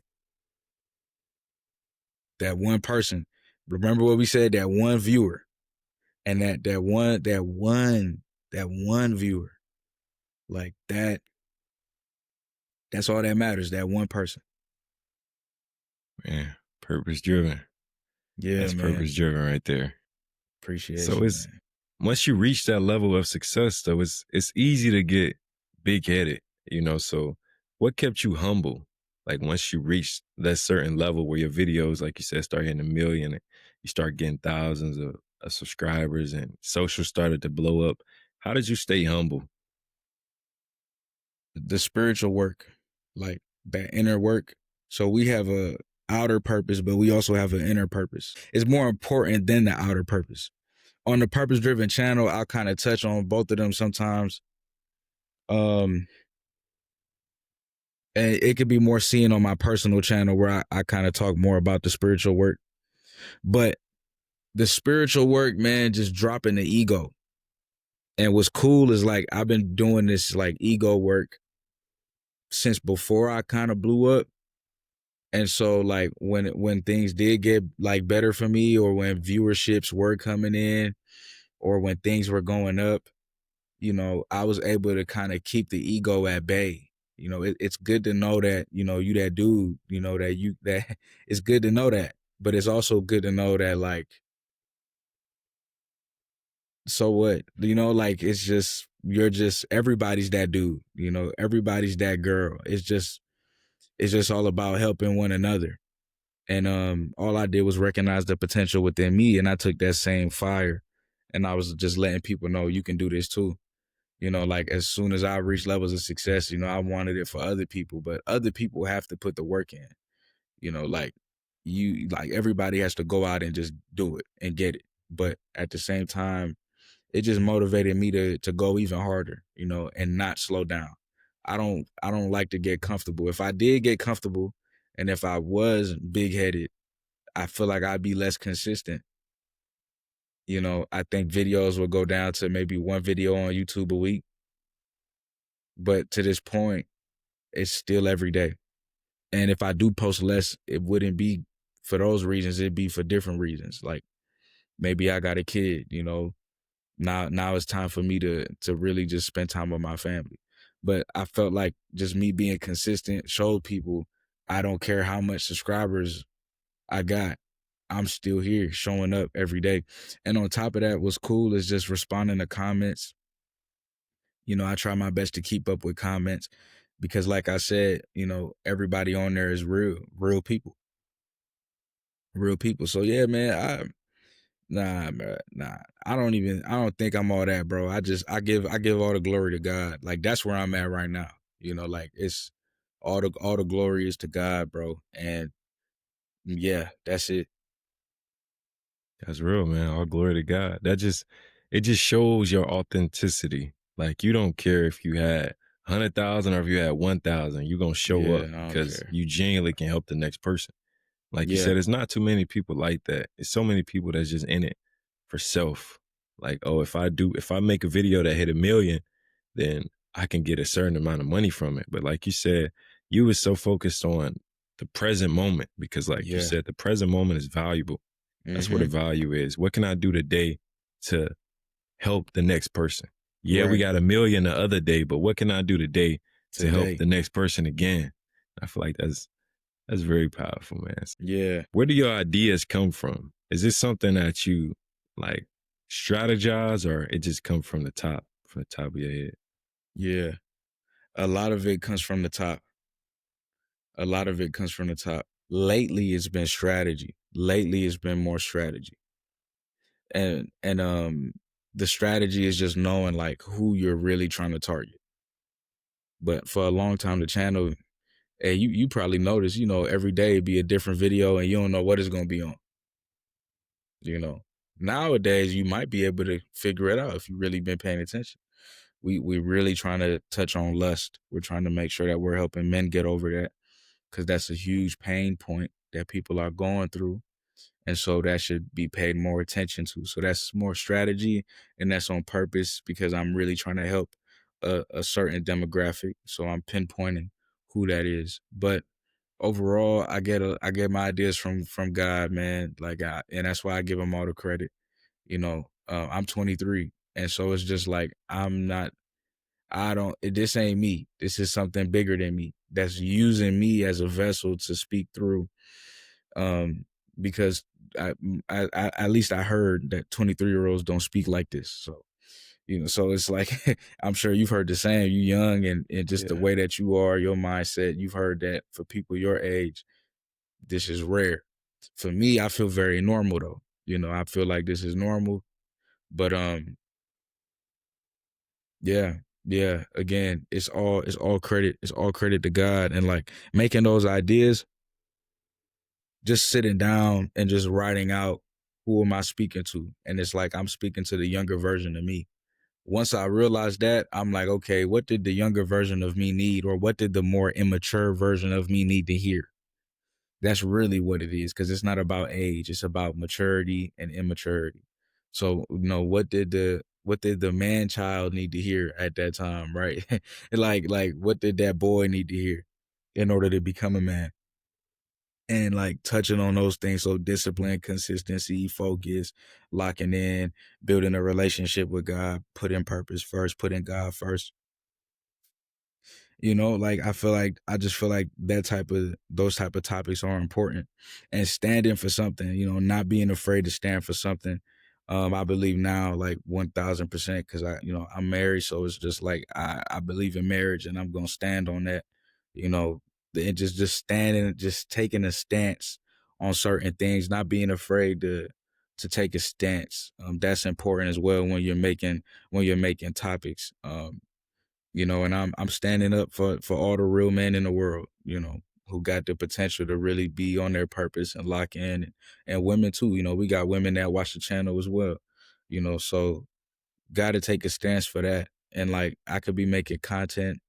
That one person. Remember what we said, that one viewer. And that one viewer. Like that's all that matters, that one person.
Man, purpose driven.
Yeah,
That's
man.
purpose driven right there.
Appreciate
So
you,
it's
man.
once you reach that level of success, though, it's easy to get big headed, you know. So what kept you humble? Like once you reach that certain level where your videos, like you said, start hitting 1 million, and you start getting thousands of subscribers, and social started to blow up. How did you stay humble?
The spiritual work, like that inner work. So we have a outer purpose, but we also have an inner purpose. It's more important than the outer purpose. On the purpose driven channel, I'll kind of touch on both of them sometimes. And it could be more seen on my personal channel where I kind of talk more about the spiritual work. But the spiritual work, man, just dropping the ego. And what's cool is like I've been doing this like ego work since before I kind of blew up. And so like when things did get like better for me, or when viewerships were coming in, or when things were going up, I was able to kind of keep the ego at bay. It's good to know that, you that dude, that it's good to know that, but it's also good to know that like, so what, like you're just, everybody's that dude, everybody's that girl. It's just all about helping one another. And all I did was recognize the potential within me, and I took that same fire, and I was just letting people know you can do this too. Like as soon as I reached levels of success, I wanted it for other people, but other people have to put the work in. Like like everybody has to go out and just do it and get it. But at the same time, it just motivated me to go even harder, and not slow down. I don't like to get comfortable. If I did get comfortable, and if I was big headed, I feel like I'd be less consistent. I think videos will go down to maybe one video on YouTube a week. But to this point, it's still every day. And if I do post less, it wouldn't be for those reasons. It'd be for different reasons. Like maybe I got a kid, Now it's time for me to really just spend time with my family. But I felt like just me being consistent showed people I don't care how much subscribers I got. I'm still here showing up every day. And on top of that, what's cool is just responding to comments. I try my best to keep up with comments because like I said, everybody on there is real people. Real people. So yeah, man, nah, man, nah. I don't think I'm all that, bro. I give all the glory to God. Like that's where I'm at right now. Like it's all the glory is to God, bro. And yeah, that's it.
That's real, man. All glory to God. It just shows your authenticity. Like you don't care if you had 100,000 or if you had 1,000, you're gonna show
Yeah,
up
I don't
because
care.
you genuinely can help the next person. Like you
Yeah,
said, it's not too many people like that. It's so many people that's just in it for self. Like, oh, if I make a video that hit 1 million, then I can get a certain amount of money from it. But like you said, you was so focused on the present moment because, like you
yeah.
said, the present moment is valuable. That's where the
Mm-hmm.
value is. What can I do today to help the next person? Yeah, we
Right.
got 1 million the other day, but what can I do today to help
Today.
the next person again? I feel like that's very powerful, man.
Yeah,
Where do your ideas come from? Is this something that you like strategize, or it just come from the top of your head?
yeah. A lot of it comes from the top. A lot of it comes from the top. Lately, it's been strategy. Lately, it's been more strategy. And the strategy is just knowing like who you're really trying to target. But for a long time, the channel, hey, you probably notice, every day it'd be a different video and you don't know what it's gonna be on. You know. Nowadays you might be able to figure it out if you really been paying attention. We're really trying to touch on lust. We're trying to make sure that we're helping men get over that because that's a huge pain point that people are going through. And so that should be paid more attention to. So that's more strategy and that's on purpose because I'm really trying to help a certain demographic, so I'm pinpointing who that is. But overall, I get my ideas from God, man. And that's why I give him all the credit. I'm 23, and so it's just like I'm not. I don't. This ain't me. This is something bigger than me that's using me as a vessel to speak through. Um, because at least I heard that 23-year-olds don't speak like this. So so it's like I'm sure you've heard the same. You young and just the
Yeah.
way that you are, your mindset. You've heard that for people your age, this is rare. For me, I feel very normal though. I feel like this is normal. But yeah, yeah. Again, it's all credit to God, and like making those ideas, just sitting down and just writing out who am I speaking to, and it's like I'm speaking to the younger version of me. Once I realized that, I'm like, okay, what did the younger version of me need, or what did the more immature version of me need to hear? That's really what it is, because it's not about age; it's about maturity and immaturity. So, what did the man child need to hear at that time, right? Like what did that boy need to hear in order to become a man? And like touching on those things, so discipline, consistency, focus, locking in, building a relationship with God, putting purpose first, putting God first. Like I just feel like those type of topics are important, and standing for something, not being afraid to stand for something. I believe now like 1,000%, because I'm married, so it's just like I believe in marriage, and I'm gonna stand on that. You know, and just standing, just taking a stance on certain things, not being afraid to take a stance. That's important as well when you're making topics. And I'm standing up for all the real men in the world, who got the potential to really be on their purpose and lock in, and women too. We got women that watch the channel as well, so got to take a stance for that. And like I could be making content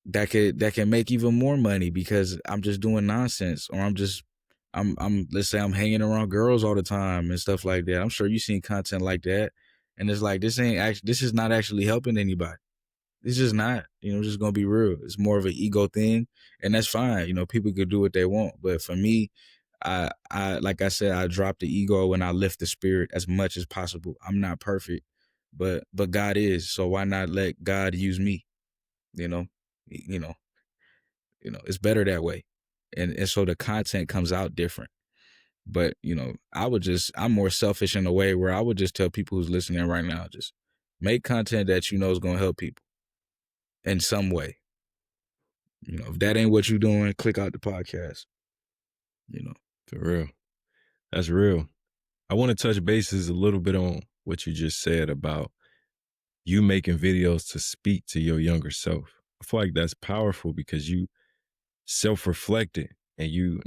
that can make even more money because I'm just doing nonsense, or I'm let's say I'm hanging around girls all the time and stuff like that. I'm sure you've seen content like that, and it's like this is not actually helping anybody. It's just not, just gonna be real. It's more of an ego thing, and that's fine. People could do what they want, but for me, I like I said, I drop the ego and I lift the spirit as much as possible. I'm not perfect, but God is. So why not let God use me? You know, you know, it's better that way, and so the content comes out different. But I'm more selfish in a way where I would just tell people who's listening right now, just make content that is gonna help people in some way. If that ain't what you doing, click out the podcast. You know.
For real. That's real. I want to touch bases a little bit on what you just said about you making videos to speak to your younger self. I feel like that's powerful because you self-reflected and you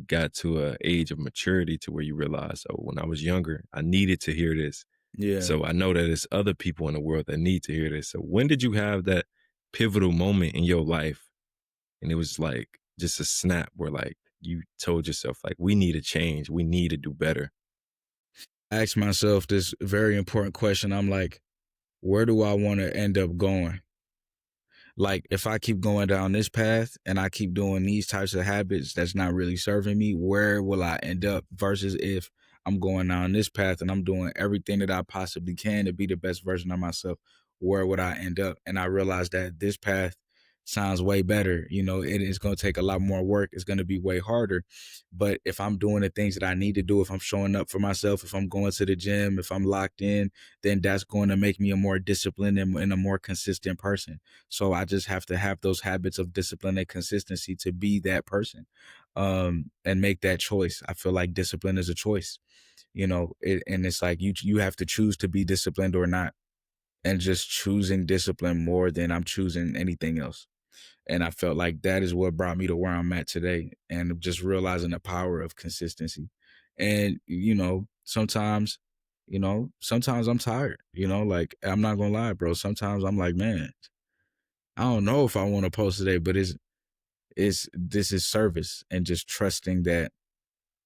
got to a age of maturity to where you realize, oh, when I was younger, I needed to hear this.
Yeah.
So I know that there's other people in the world that need to hear this. So when did you have that pivotal moment in your life? And it was like just a snap where like you told yourself, like, we need to change. We need to do better.
I ask myself this very important question. I'm like, where do I want to end up going? Like, if I keep going down this path and I keep doing these types of habits that's not really serving me, where will I end up? Versus if I'm going down this path and I'm doing everything that I possibly can to be the best version of myself, where would I end up? And I realized that this path sounds way better. It is going to take a lot more work. It's going to be way harder. But if I'm doing the things that I need to do, if I'm showing up for myself, if I'm going to the gym, if I'm locked in, then that's going to make me a more disciplined and a more consistent person. So I just have to have those habits of discipline and consistency to be that person, and make that choice. I feel like discipline is a choice, and it's like you have to choose to be disciplined or not, and just choosing discipline more than I'm choosing anything else. And I felt like that is what brought me to where I'm at today, and just realizing the power of consistency. And sometimes I'm tired. Like I'm not gonna lie, bro. Sometimes I'm like, man, I don't know if I want to post today, but it's this is service, and just trusting that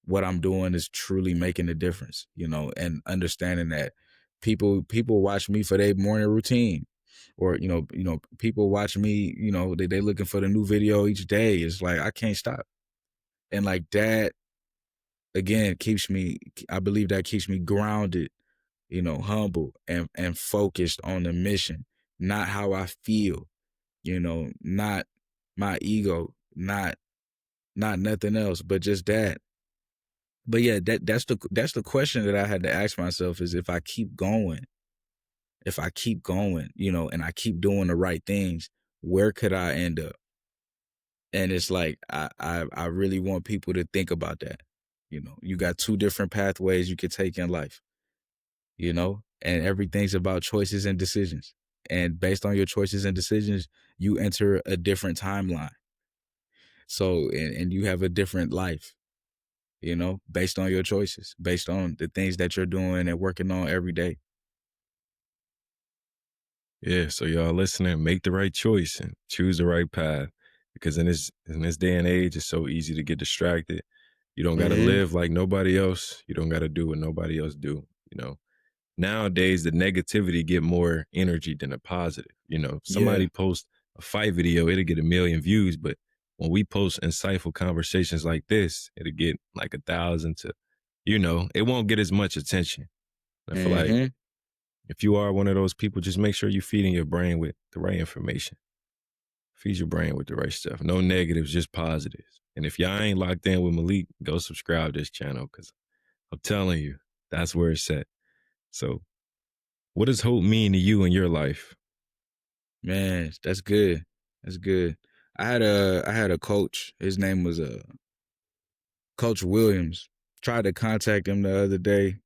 what I'm doing is truly making a difference, and understanding that people watch me for their morning routine. or people watch me, they looking for the new video each day. It's like I can't stop. And like that again keeps me, I believe that keeps me grounded, humble and focused on the mission, not how I feel, not my ego, not nothing else, but just that. But yeah, that's the question that I had to ask myself is if I keep going, and I keep doing the right things, where could I end up? And it's like I really want people to think about that. You got two different pathways you could take in life, and everything's about choices and decisions. And based on your choices and decisions, you enter a different timeline. So and you have a different life, based on your choices, based on the things that you're doing and working on every day.
Yeah, so y'all listening, make the right choice and choose the right path. Because in this day and age, it's so easy to get distracted. You don't gotta
Mm-hmm.
live like nobody else. You don't gotta do what nobody else do. Nowadays the negativity get more energy than the positive.
Yeah.
Somebody post a fight video, it'll get 1 million views, but when we post insightful conversations like this, it'll get like 1,000 to, it won't get as much attention. I feel like
Mm-hmm.
if you are one of those people, just make sure you're feeding your brain with the right information. Feed your brain with the right stuff. No negatives, just positives. And if y'all ain't locked in with Malique, go subscribe to this channel because I'm telling you, that's where it's at. So, what does hope mean to you in your life?
Man, that's good. That's good. I had a coach. His name was Coach Williams. Tried to contact him the other day.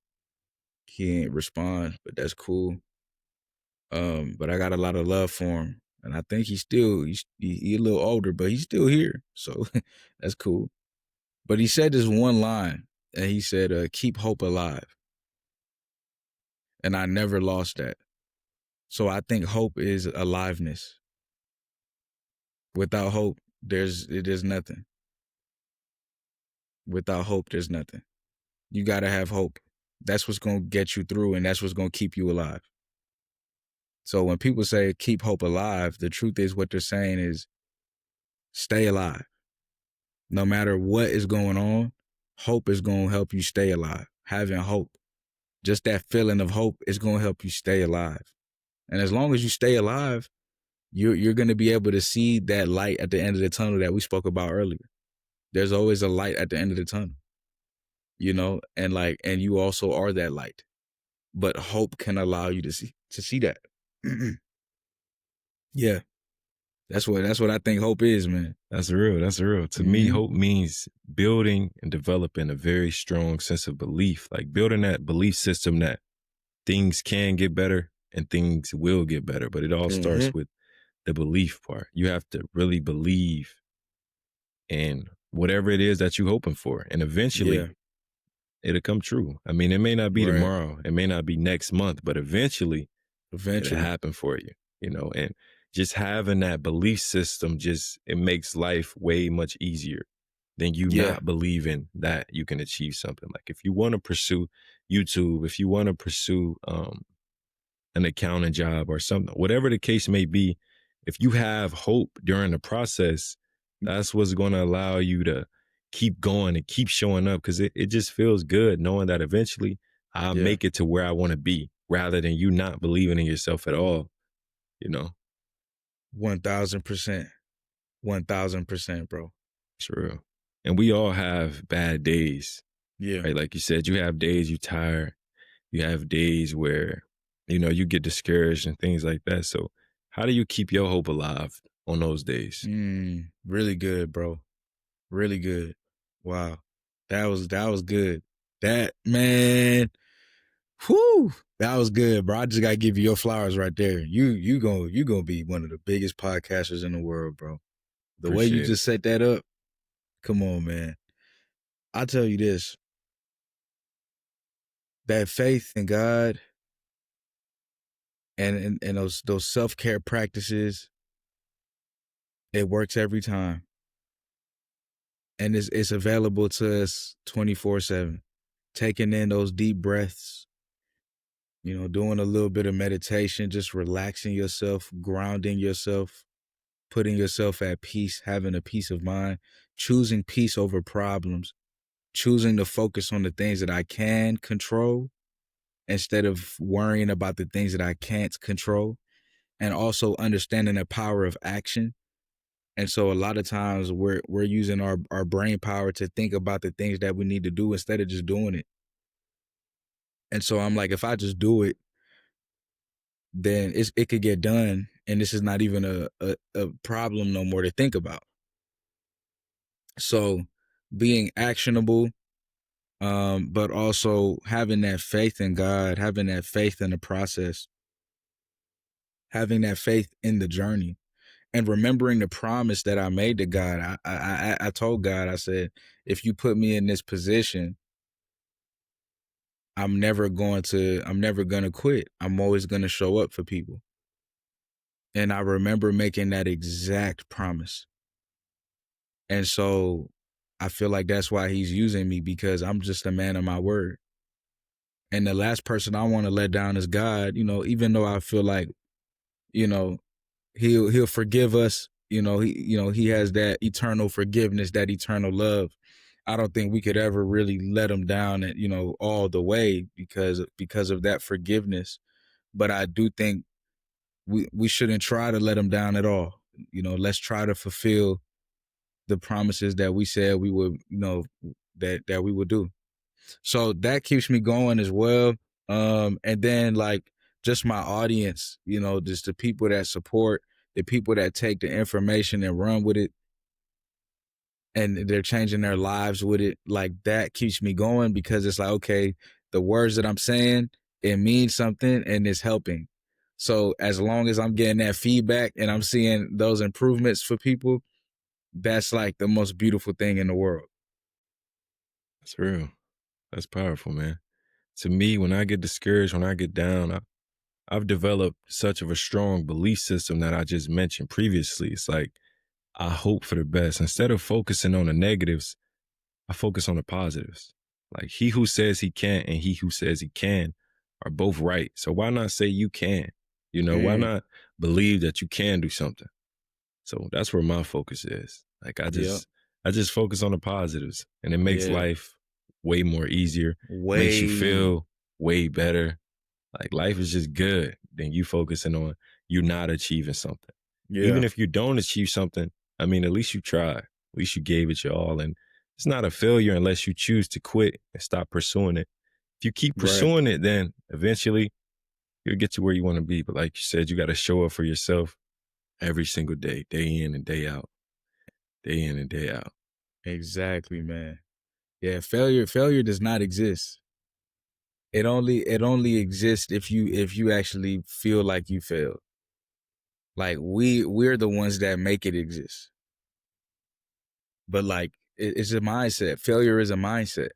He ain't respond, but that's cool. But I got a lot of love for him, and I think he a little older, but he's still here, so that's cool. But he said this one line, and he said, "Keep hope alive," and I never lost that. So I think hope is aliveness. Without hope, there's nothing. Without hope, there's nothing. You gotta have hope. That's what's gonna get you through, and that's what's gonna keep you alive. So when people say keep hope alive, the truth is what they're saying is stay alive. No matter what is going on, hope is gonna help you stay alive. Having hope, just that feeling of hope is gonna help you stay alive. And as long as you stay alive, you're gonna be able to see that light at the end of the tunnel that we spoke about earlier. There's always a light at the end of the tunnel, and you also are that light. But hope can allow you to see that. Yeah, that's what I think hope is, man.
That's real. That's real. To me,
Mm-hmm.
hope means building and developing a very strong sense of belief, like building that belief system that things can get better and things will get better. But it all
Mm-hmm.
starts with the belief part. You have to really believe in whatever it is that you're hoping for. And
Yeah.
eventually it'll come true. I mean, it may not be
Right.
tomorrow, it may not be next month, but eventually it'll
Eventually.
happen for you, and just having that belief system it makes life way much easier than you
Yeah.
not believing that you can achieve something. Like if you want to pursue YouTube, if you want to pursue an accounting job or something, whatever the case may be, if you have hope during the process, that's what's going to allow you to keep going and keep showing up because it just feels good knowing that eventually I'll
Yeah.
make it to where I want to be rather than you not believing in yourself at all, you know?
1,000%. 1,000%, bro.
It's real. And we all have bad days,
Yeah.
right? Like you said, you have days you tired, you have days where, you get discouraged and things like that. So how do you keep your hope alive on those days?
Really good, bro. Really good. Wow. That was good. That man. Whew. That was good, bro. I just gotta give you your flowers right there. You gonna be one of the biggest podcasters in the world, bro. The way you
Appreciate it.
just set that up, come on, man. I'll tell you this. That faith in God and those self-care practices, it works every time. And it's available to us 24/7. Taking in those deep breaths, doing a little bit of meditation, just relaxing yourself, grounding yourself, putting yourself at peace, having a peace of mind, choosing peace over problems, choosing to focus on the things that I can control instead of worrying about the things that I can't control, and also understanding the power of action. And so a lot of times we're using our brain power to think about the things that we need to do instead of just doing it. And so I'm like, if I just do it, then it could get done, and this is not even a problem no more to think about. So being actionable, but also having that faith in God, having that faith in the process, having that faith in the journey, and remembering the promise that I made to God. I told God, I said, if you put me in this position, I'm never gonna quit. I'm always gonna show up for people. And I remember making that exact promise. And so I feel like that's why he's using me, because I'm just a man of my word. And the last person I want to let down is God, even though I feel like, you know, he'll forgive us. He has that eternal forgiveness, that eternal love. I don't think we could ever really let him down, all the way, because of that forgiveness. But I do think we shouldn't try to let him down at all. Let's try to fulfill the promises that we said we would, that we would do. So that keeps me going as well. And then, like, just my audience, just the people that support, the people that take the information and run with it, and they're changing their lives with it. Like, that keeps me going, because it's like, okay, the words that I'm saying, it means something and it's helping. So as long as I'm getting that feedback and I'm seeing those improvements for people, that's like the most beautiful thing in the world.
That's real. That's powerful, man. To me, when I get discouraged, when I get down, I've developed such of a strong belief system that I just mentioned previously. It's like I hope for the best. Instead of focusing on the negatives, I focus on the positives. Like he who says he can't and he who says he can are both right. So why not say you can? Why
Mm,
not believe that you can do something? So that's where my focus is. Like
yep.
I just focus on the positives, and it makes
Yeah.
life way more easier, makes you
Way.
feel way better. Like life is just good than you focusing on you not achieving something. Even
Yeah.
if you don't achieve something, I mean, at least you tried. At least you gave it your all. And it's not a failure unless you choose to quit and stop pursuing it. If you keep
Right.
pursuing it, then eventually you'll get to where you want to be. But like you said, you got to show up for yourself every single day in and day out, day in and day out.
Exactly, man. Yeah, failure does not exist. It only exists if you actually feel like you failed. Like, we're the ones that make it exist. But like, it's a mindset. Failure is a mindset.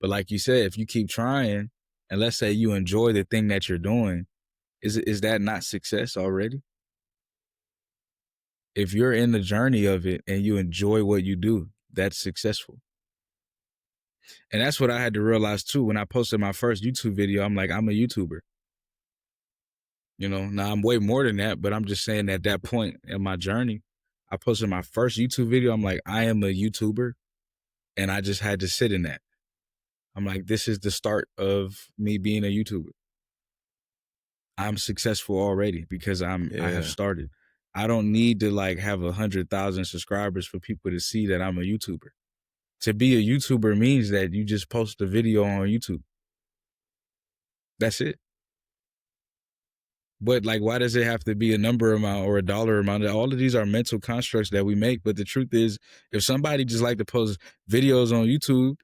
But like you said, if you keep trying, and let's say you enjoy the thing that you're doing, is that not success already? If you're in the journey of it and you enjoy what you do, that's successful. And that's what I had to realize too when I posted my first YouTube video. I'm like, I'm a YouTuber. Now I'm way more than that, but I'm just saying, at that point in my journey, I posted my first YouTube video. I'm like, I am a YouTuber, and I just had to sit in that. I'm like, this is the start of me being a YouTuber. I'm successful already because I have
Yeah.
started. I don't need to like have 100,000 subscribers for people to see that I'm a YouTuber. To be a YouTuber means that you just post a video on YouTube. That's it. But like, why does it have to be a number amount or a dollar amount? All of these are mental constructs that we make. But the truth is, if somebody just like to post videos on YouTube,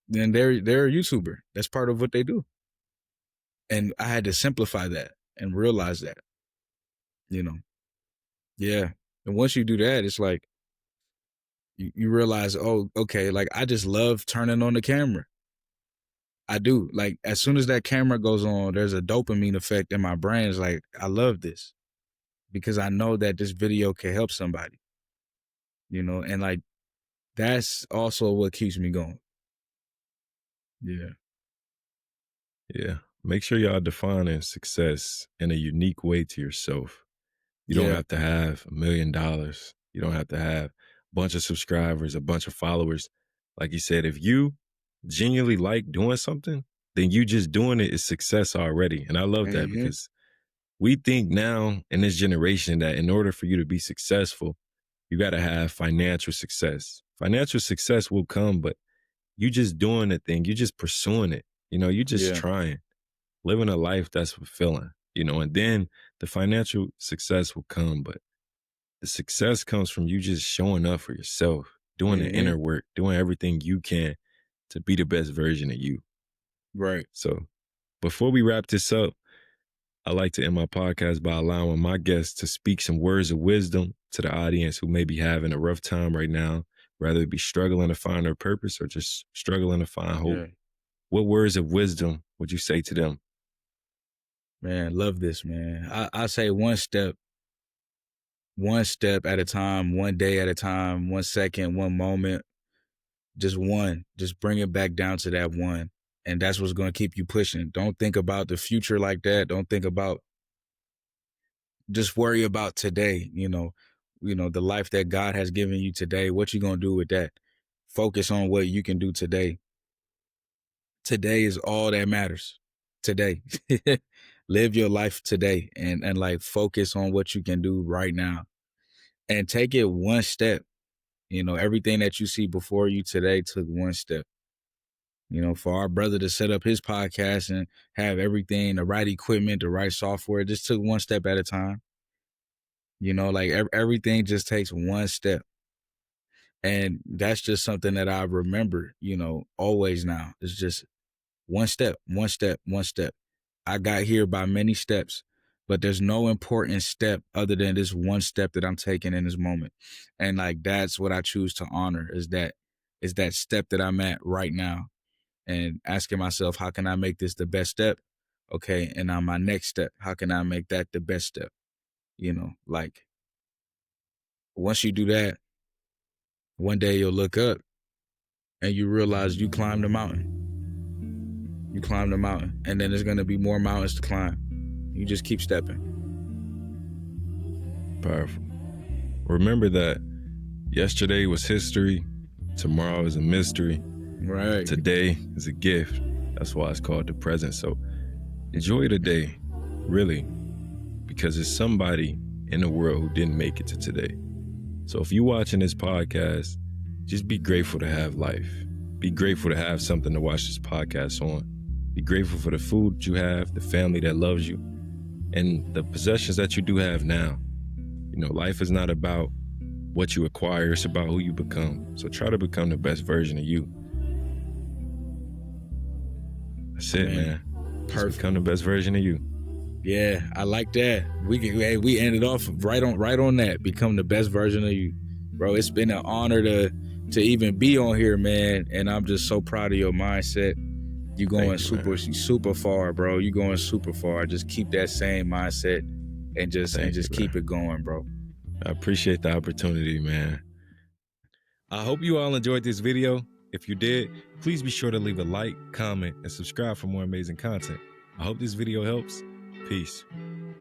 then they're a YouTuber. That's part of what they do. And I had to simplify that and realize that, you know, yeah. And once you do that, it's like you realize, oh, okay, like I just love turning on the camera. I do. Like, as soon as that camera goes on, there's a dopamine effect in my brain. It's like, I love this because I know that this video can help somebody, and like, that's also what keeps me going. Yeah.
Yeah. make sure y'all defining success in a unique way to yourself. You don't
Yeah.
have to have $1 million. You don't have to have a bunch of subscribers, a bunch of followers. Like you said, if you genuinely like doing something, then you just doing it is success already. And I love that
Hmm.
because we think now in this generation that in order for you to be successful, you got to have financial success. Financial success will come, but you just doing the thing, you just pursuing it. You just
Yeah.
trying, living a life that's fulfilling, and then the financial success will come, but the success comes from you just showing up for yourself, doing the
Hmm.
inner work, doing everything you can to be the best version of you.
Right.
So before we wrap this up, I like to end my podcast by allowing my guests to speak some words of wisdom to the audience who may be having a rough time right now, whether it be struggling to find their purpose or just struggling to find hope.
Yeah.
What words of wisdom would you say to them?
Man, love this, man. I say one step at a time, one day at a time, 1 second, one moment, just one. Just bring it back down to that one. And that's what's going to keep you pushing. Don't think about the future like that. Don't think about, just worry about today, the life that God has given you today. What you going to do with that? Focus on what you can do today. Today is all that matters. Today. Live your life today and like focus on what you can do right now and take it one step. Everything that you see before you today took one step. For our brother to set up his podcast and have everything, the right equipment, the right software, just took one step at a time. Like everything just takes one step. And that's just something that I remember, always now. It's just one step, one step, one step. I got here by many steps, but there's no important step other than this one step that I'm taking in this moment. And like that's what I choose to honor is that step that I'm at right now and asking myself, how can I make this the best step? Okay. And on my next step, how can I make that the best step? Like once you do that, one day you'll look up and you realize you climbed the mountain. You climb the mountain, and then there's gonna be more mountains to climb. You just keep stepping.
Powerful. Remember that yesterday was history, tomorrow is a mystery,
Right.
today is a gift. That's why it's called the present. So enjoy the day, really, because there's somebody in the world who didn't make it to today. So if you're watching this podcast, just be grateful to have life. Be grateful to have something to watch this podcast on. Be grateful for the food you have, the family that loves you, and the possessions that you do have now. Life is not about what you acquire, it's about who you become. So try to become the best version of you. That's it, man. Just
Perfect.
become the best version of you.
Yeah, I like that. We ended off right on that. Become the best version of you, bro. It's been an honor to even be on here, man. And I'm just so proud of your mindset. You going super far, bro. You going super far. Just keep that same mindset and just keep it going, bro.
I appreciate the opportunity, man. I hope you all enjoyed this video. If you did, please be sure to leave a like, comment, and subscribe for more amazing content. I hope this video helps. Peace.